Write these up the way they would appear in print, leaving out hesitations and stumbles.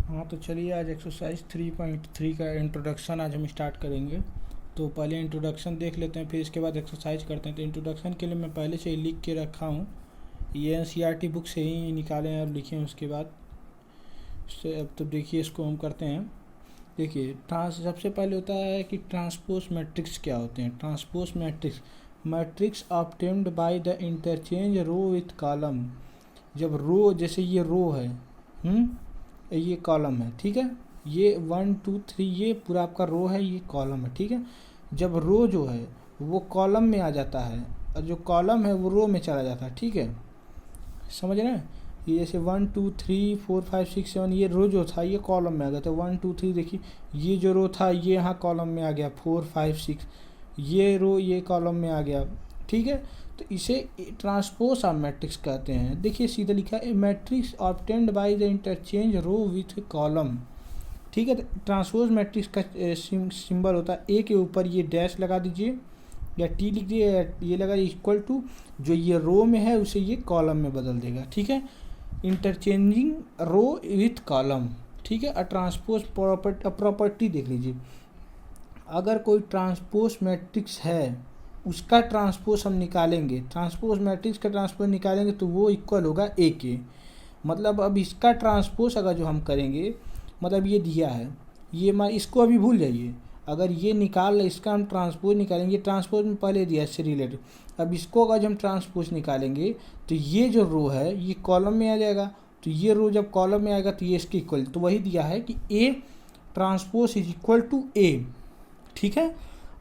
हाँ तो चलिए आज एक्सरसाइज 3.3 का इंट्रोडक्शन आज हम स्टार्ट करेंगे। तो पहले इंट्रोडक्शन देख लेते हैं, फिर इसके बाद एक्सरसाइज करते हैं। तो इंट्रोडक्शन के लिए मैं पहले से ही लिख के रखा हूँ, ये एनसीईआरटी बुक से ही निकाले हैं और लिखे हैं। उसके बाद अब तो देखिए इसको हम करते हैं। देखिए सबसे पहले होता है कि ट्रांसपोज मैट्रिक्स क्या होते हैं। Transpose matrix matrix obtained by the interchange row with column. जब रो, जैसे ये रो है, ये कॉलम है, ठीक है, ये 1 2 3 ये पूरा आपका रो है, ये कॉलम है, ठीक है। जब रो जो है वो कॉलम में आ जाता है और जो कॉलम है वो रो में चला जाता है, ठीक है, समझ रहे हैं। ये जैसे 1 2 3 4 5 6 7 ये रो जो था ये कॉलम में आ गया। तो 1 2 3 देखिए ये जो रो था ये यहाँ कॉलम में आ गया, 4 5 6 ये रो ये कॉलम में आ गया, ठीक है। तो इसे ट्रांसपोज ऑफ मैट्रिक्स कहते हैं। देखिए सीधा लिखा है, matrix obtained by the interchange row with column, ठीक है। तो ट्रांसपोज मैट्रिक्स का सिंबल होता है ए के ऊपर ये डैश लगा दीजिए या टी लिख दिए या ये लगा इक्वल टू, जो ये रो में है उसे ये कॉलम में बदल देगा, ठीक है। इंटरचेंजिंग रो विथ कॉलम, ठीक है। ट्रांसपोज प्रॉपर्टी देख लीजिए, अगर कोई ट्रांसपोज मैट्रिक्स है उसका ट्रांसपोज हम निकालेंगे, ट्रांसपोज मैट्रिक्स का ट्रांसपोज निकालेंगे तो वो इक्वल होगा ए के। मतलब अब इसका ट्रांसपोज अगर जो हम करेंगे, मतलब ये दिया है, ये इसको अभी भूल जाइए, अगर ये निकाल इसका हम ट्रांसपोज निकालेंगे, ट्रांसपोज में पहले दिया है इससे रिलेटेड। अब इसको अगर हम ट्रांसपोज निकालेंगे तो ये जो रो है ये कॉलम में आ जाएगा, तो ये रो जब कॉलम में आएगा तो ये इसके इक्वल, तो वही दिया है कि A transpose is equal to A, ठीक है।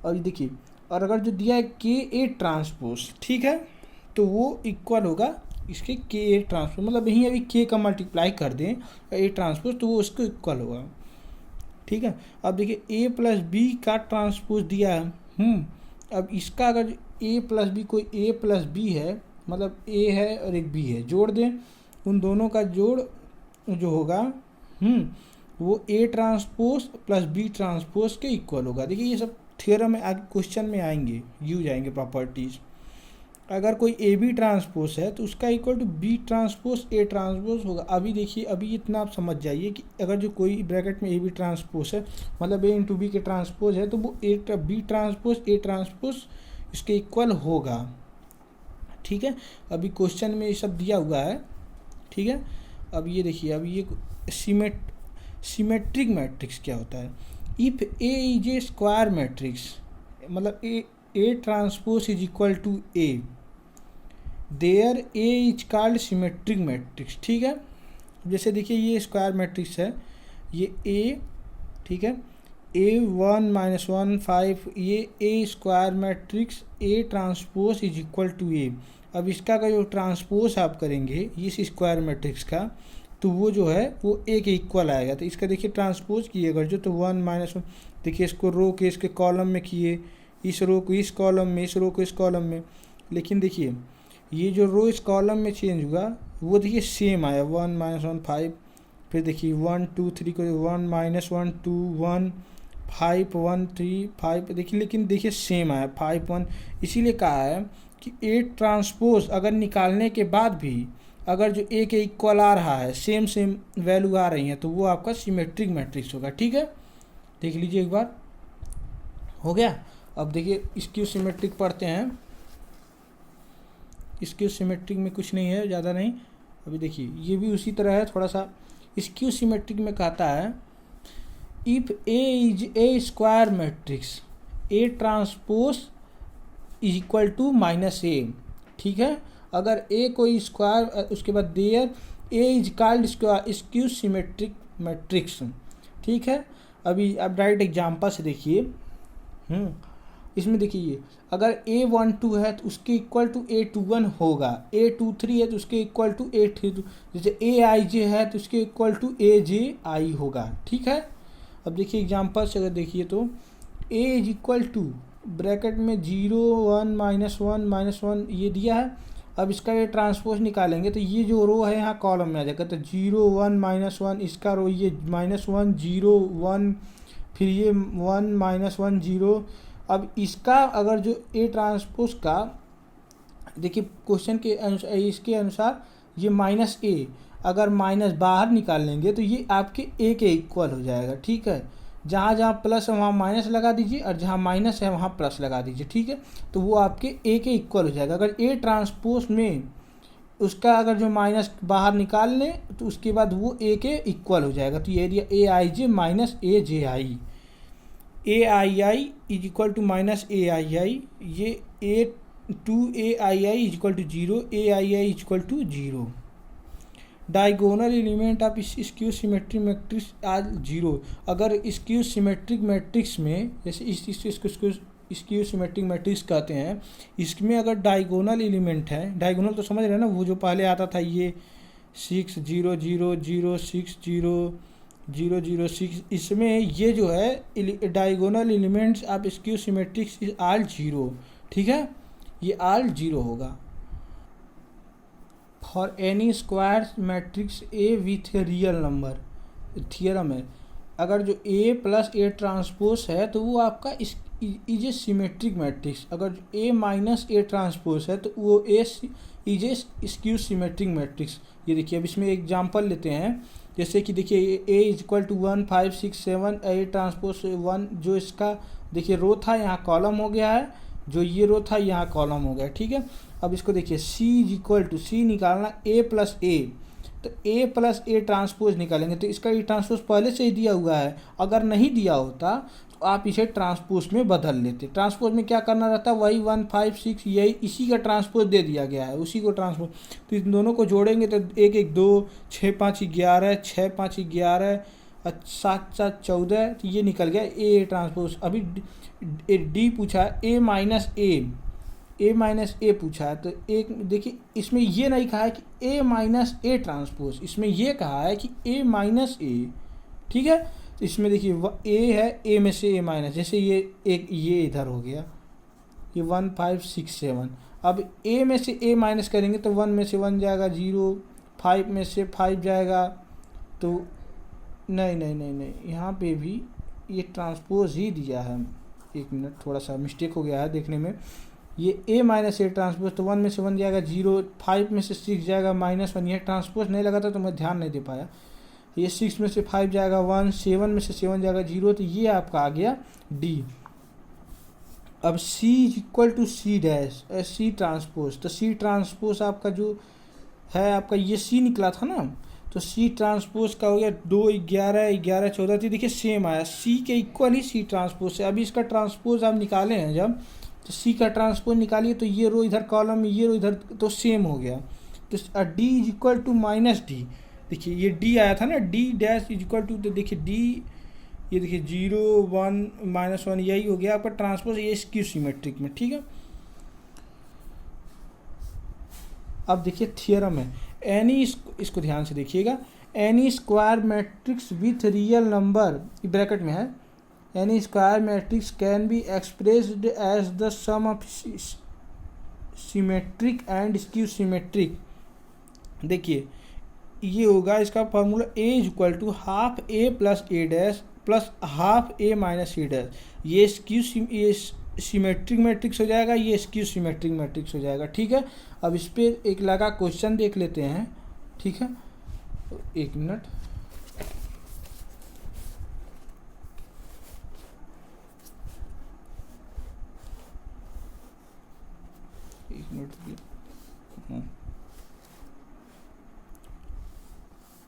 और देखिए, और अगर जो दिया है के ए ट्रांसपोज, ठीक है, तो वो इक्वल होगा इसके के ए ट्रांसपोज, मतलब यहीं अभी के का मल्टीप्लाई कर दें ए ट्रांसपोज तो वो उसको इक्वल होगा, ठीक है। अब देखिए ए प्लस बी का ट्रांसपोज दिया है, अब इसका अगर ए प्लस बी, कोई ए प्लस बी है, मतलब ए है और एक बी है, जोड़ दें, उन दोनों का जोड़ जो होगा वो A transpose plus B transpose के इक्वल होगा। देखिए ये सब थ्योरम में आगे क्वेश्चन में आएंगे, यूज आएंगे प्रॉपर्टीज। अगर कोई ए बी ट्रांसपोज है तो उसका equal to B transpose A transpose होगा। अभी देखिए, अभी इतना आप समझ जाइए कि अगर जो कोई ब्रैकेट में ए बी ट्रांसपोज है, मतलब ए इंटू बी के ट्रांसपोज है, तो वो A B transpose A transpose इसके इक्वल होगा, ठीक है। अभी क्वेश्चन में ये सब दिया हुआ है, ठीक है। अब ये देखिए, अब ये सिमेट्रिक मैट्रिक्स क्या होता है। If A is a square matrix, मतलब A transpose is equal to A, there A is called symmetric matrix, ठीक है। जैसे देखिए ये स्क्वायर मैट्रिक्स है, ये ए, ठीक है, A1 -1 5, ये a square matrix A transpose is equal to A. अब इसका का जो ट्रांसपोज आप करेंगे इस स्क्वायर मैट्रिक्स का, तो वो जो है वो ए के इक्वल आएगा। तो इसका देखिए ट्रांसपोज किए अगर जो, तो 1 -1, देखिए इसको रो के इसके कॉलम में किए, इस रो को इस कॉलम में, इस रो को इस कॉलम में, लेकिन देखिए ये जो रो इस कॉलम में चेंज हुआ वो देखिए सेम आया, 1 -1 5, फिर देखिए 1 2 3 को 1 -1 2 1 5 1 3 5, देखिए लेकिन देखिए सेम आया 5 1। इसीलिए कहा है कि ए ट्रांसपोज अगर निकालने के बाद भी अगर जो ए के इक्वल आ रहा है, सेम वैल्यू आ रही हैं, तो वो आपका सिमेट्रिक मैट्रिक्स होगा, ठीक है। देख लीजिए एक बार, हो गया। अब देखिए स्क्यू सिमेट्रिक पढ़ते हैं। स्क्यू सिमेट्रिक में कुछ नहीं है, ज़्यादा नहीं। अभी देखिए ये भी उसी तरह है थोड़ा सा। स्क्यू सिमेट्रिक में कहता है, if A is a square matrix A transpose is equal to -a, ठीक है। अगर ए कोई स्क्वायर, उसके बाद there A is called skew symmetric matrix, ठीक है। अभी अब डायरेक्ट एग्जाम्पल से देखिए, इसमें देखिए अगर A12 है तो उसके इक्वल टू A21 होगा, A23 है तो उसके इक्वल टू A32, जैसे AIJ है तो उसके इक्वल टू AJI होगा, ठीक है। अब देखिए एग्जाम्पल से अगर देखिए तो A is equal to bracket में 0 1 -1 -1 ये दिया है। अब इसका ये ट्रांसपोज निकालेंगे तो ये जो रो है यहाँ कॉलम में आ जाएगा, तो 0 1 -1, इसका रो ये -1 0 1, फिर ये 1 -1 0। अब इसका अगर जो ए ट्रांसपोज का, देखिए क्वेश्चन के अनुसार, इसके अनुसार ये -a, अगर माइनस बाहर निकाल लेंगे तो ये आपके ए के इक्वल हो जाएगा, ठीक है। जहाँ जहाँ प्लस है वहाँ माइनस लगा दीजिए और जहाँ माइनस है वहाँ प्लस लगा दीजिए, ठीक है। तो वो आपके ए के इक्वल हो जाएगा। अगर ए ट्रांसपोज में उसका अगर जो माइनस बाहर निकाल लें तो उसके बाद वो ए के इक्वल हो जाएगा। तो ये area A I J minus A J I, A I I is equal to minus A I I, ये A two A I I is equal to zero, A I I is equal to zero. Diagonal element of skew symmetric matrix आज zero. अगर skew symmetric matrix में, जैसे इसको skew symmetric matrix कहते हैं, इसमें अगर डायगोनल एलिमेंट है, डायगोनल तो समझ रहे हैं ना, वो जो पहले आता था ये 6 0 0 0 6 0 0 0 6, इसमें ये जो है diagonal elements of skew symmetrics is all zero, ठीक है। ये ऑल जीरो होगा। For any square matrix A with a real number, theorem है, अगर जो ए प्लस ए ट्रांसपोज है तो वो आपका इज ए सिमेट्रिक मैट्रिक्स। अगर ए माइनस ए ट्रांसपोज है तो वो A is a skew symmetric matrix. ये देखिए, अब इसमें एग्जांपल लेते हैं। जैसे कि देखिए A is equal to 1 5 6 7, A transpose 1, जो इसका देखिए रो था यहाँ कॉलम हो गया है, जो ये रो था यहाँ कॉलम हो गया, ठीक है। अब इसको देखिए सी इज इक्वल टू, सी निकालना ए प्लस ए, तो ए प्लस ए ट्रांसपोज निकालेंगे तो इसका ये ट्रांसपोज पहले से ही दिया हुआ है। अगर नहीं दिया होता तो आप इसे ट्रांसपोज में बदल लेते। ट्रांसपोज में क्या करना रहता है, वही 1 5 6 यही इसी का ट्रांसपोज दे दिया गया है, उसी को ट्रांसपोज। तो इन दोनों को जोड़ेंगे तो 1 1 2 6 5 11 6 5 11 7 7 14, तो ये निकल गया ए ट्रांसपोज। अभी डी पूछा है ए माइनस ए पूछा है, तो एक देखिए इसमें ये नहीं कहा है कि ए माइनस ए ट्रांसपोज, इसमें ये कहा है कि ए माइनस ए, ठीक है। तो इसमें देखिए ए है, ए में से ए माइनस, जैसे ये एक ये इधर हो गया, ये 1 5 6 7। अब ए में से ए माइनस करेंगे तो 1 में से 1 जाएगा 0, 5 में से 5 जाएगा, तो नहीं, यहाँ पे भी ये ट्रांसपोज ही दिया है। एक मिनट, थोड़ा सा मिस्टेक हो गया है देखने में। ये ए माइनस ए ट्रांसपोज, तो 1 में से 1 जाएगा 0, 5 में से 6 जाएगा -1, यह ट्रांसपोज नहीं लगा था तो मैं ध्यान नहीं दे पाया। ये 6 में से 5 जाएगा 1, 7 में से 7 जाएगा 0, तो ये आपका आ गया डी। अब C is equal to C dash, C transpose, तो सी ट्रांसपोज आपका जो है आपका ये सी निकला था ना, तो सी ट्रांसपोज का हो गया 2 11 11 14, तो देखिए सेम आया, सी के इक्वल ही सी ट्रांसपोज है। अभी इसका ट्रांसपोज आप निकाले हैं जब, तो सी का ट्रांसपोज निकालिए तो ये रो इधर कॉलम, ये रो इधर, तो सेम हो गया। तो D is equal to minus D, देखिए ये डी आया था ना, D dash is equal to, तो देखिए डी, ये देखिए 0 1 -1, यही हो गया आपका ट्रांसपोज, ये स्क्यू सिमेट्रिक में, ठीक है। अब देखिए थियरम है, एनी, इसको ध्यान से देखिएगा, any square matrix with real number, bracket में है, any square matrix can be expressed as the sum of symmetric and skew symmetric. देखिए ये होगा इसका formula, A is equal to half A plus A dash plus half A minus A dash. ये skew ये symmetric matrix हो जाएगा, ये skew symmetric matrix हो जाएगा, ठीक है। अब इस पर एक लगा क्वेश्चन देख लेते हैं, ठीक है। एक मिनट,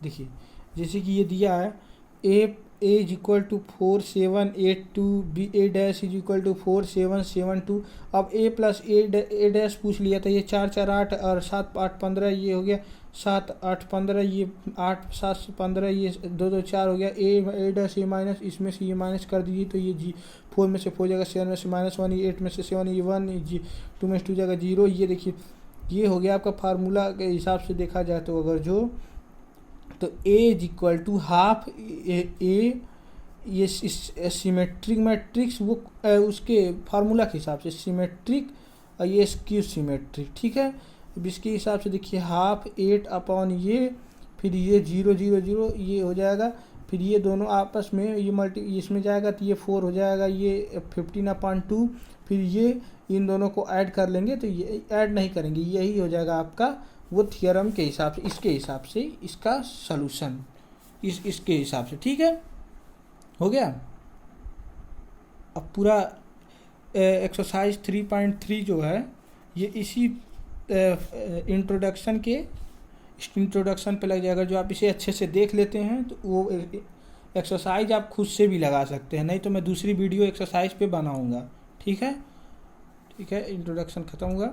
देखिए जैसे कि ये दिया है A is equal to 4 7 8 2, B A dash is equal to 4 7 7 2। अब ए प्लस ए डैश पूछ लिया था, ये 4 4 8 और 7 8 15, ये हो गया 7 8 15, ये 8 7 15, ये 2 2 4 हो गया। ए डैश ए माइनस, इसमें से ये माइनस कर दीजिए तो ये जी 4 में से 4 जाएगा, 7 में से -1, ये 8 में से 7, ये 1, जी 2 में से 2 जाएगा 0। ये देखिए ये हो गया आपका फार्मूला के हिसाब से देखा जाए तो, अगर जो तो ए इज इक्वल टू हाफ ए, ये सिमेट्रिक मैट्रिक्स वो उसके फार्मूला के हिसाब से सिमेट्रिक, और ये स्क्यू सिमेट्रिक, ठीक है। अब इसके हिसाब से देखिए हाफ 8 अपॉन ये, फिर ये 0 0 0, ये हो जाएगा, फिर ये दोनों आपस में ये इसमें जाएगा तो ये 4 हो जाएगा, ये 15/2, फिर ये इन दोनों को ऐड कर लेंगे तो ये ऐड नहीं करेंगे, यही हो जाएगा आपका वो थियरम के हिसाब से, इसके हिसाब से इसका सलूशन इसके हिसाब से, ठीक है, हो गया। अब पूरा एक्सरसाइज 3.3 जो है ये इसी इंट्रोडक्शन पे लग जाएगा। जो आप इसे अच्छे से देख लेते हैं तो वो एक्सरसाइज आप खुद से भी लगा सकते हैं, नहीं तो मैं दूसरी वीडियो एक्सरसाइज पे बनाऊंगा, ठीक है। इंट्रोडक्शन ख़त्म हुआ।